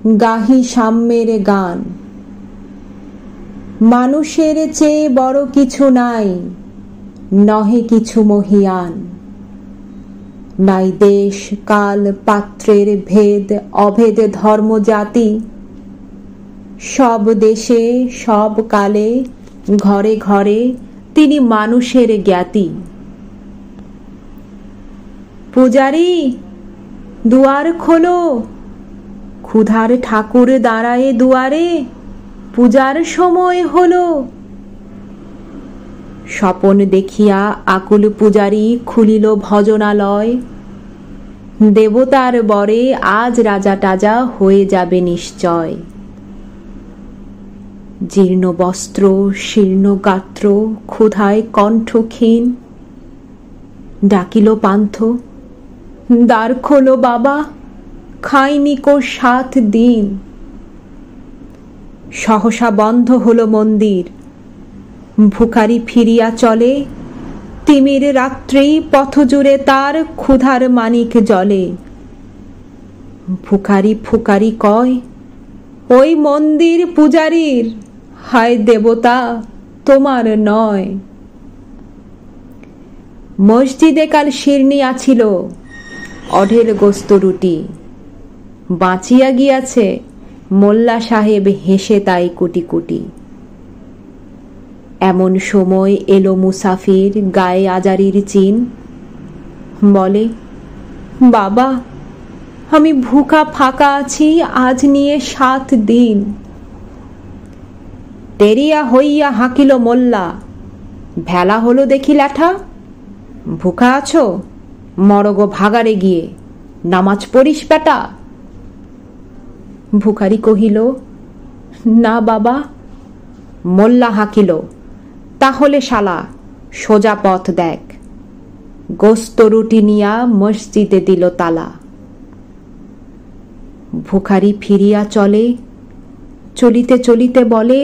গাহি সাম্যের গান। মানুষের চেয়ে বড় কিছু নাই, নহে কিছু মহিয়ান। নাই দেশ কাল পাত্রের ভেদ অভেদ ধর্ম জাতি। সব দেশে সব কালে ঘরে ঘরে তিনি মানুষের জ্ঞাতি। পূজারি, দুয়ার খোলো, ক্ষুধার ঠাকুর দাঁড়ায়ে দুয়ারে, পূজার সময় হলো। স্বপন দেখিয়া আকুল পূজারি খুলিল ভজনালয়। দেবতার বরে আজ রাজা টাজা হয়ে যাবে নিশ্চয়। জীর্ণ বস্ত্র শীর্ণ গাত্র ক্ষুধায় কণ্ঠক্ষীণ, ডাকিল পান্থ, দ্বার খোলো বাবা, খাইনি কো 7 দিন। সহসা বন্ধ হলো মন্দির। ভিখারি ফিরিয়া চলে, তিমির রাত্রি পথ জুড়ে তার ক্ষুধার মানিক জ্বলে। ভিখারি ফুকারি কয়, ওই মন্দির পূজারীর, হায় দেবতা তোমার নয়। মসজিদে কাল শিরনি আছিল, অঢেল গোস্ত রুটি। বাঁচিয়া গিয়াছে মোল্লা সাহেব হেসে তাই কুটি কুটি। এমন সময় এলো মুসাফির গায়ে আজারির চিন। বলে, বাবা আমি ভুখা ফাঁকা আছি আজ নিয়ে 7 দিন। টেরিয়া হইয়া হাঁকিল মোল্লা, ভেলা হলো দেখি ল্যাঠা। ভুখা আছো, মরগো ভাগারে গিয়ে নামাজ পড়িস বেটা। ভিখারি কহিল, না বাবা। মোল্লা হাঁকিল, তাহলে শালা সোজা পথ দেখ। গোস্ত রুটি নিয়া মসজিদে দিল তালা। ভিখারি ফিরিয়া চলে, চলিতে চলিতে বলে,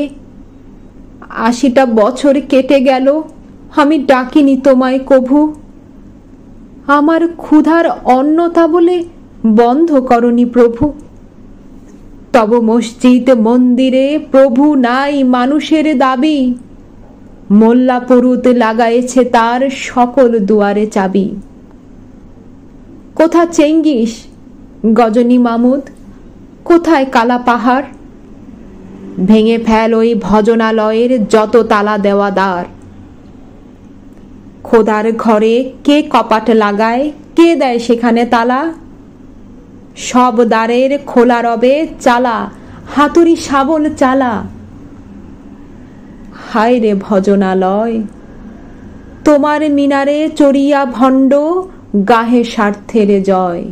80টা বছর কেটে গেল, আমি ডাকিনি তোমায় কভু। আমার ক্ষুধার অন্নতা বলে বন্ধ করনি প্রভু। তব মসজিদ মন্দিরে প্রভু নাই মানুষের দাবি। মোল্লা পুরুত লাগাইছে তার সকল দুয়ারে চাবি। কোথা চেঙ্গিস, গজনী মামুদ, কোথায় কালা পাহাড়? ভেঙে ফেল ওই ভজনালয়ের যত তালা দেওয়া দ্বার। খোদার ঘরে কে কপাট লাগায়, কে দেয় সেখানে তালা? সব দ্বারের খোলা রবে চালা, হাতুড়ি শাবল চালা। হায় রে ভজনালয়, তোমার মিনারে চড়িয়া ভণ্ড গাহে স্বার্থের জয়।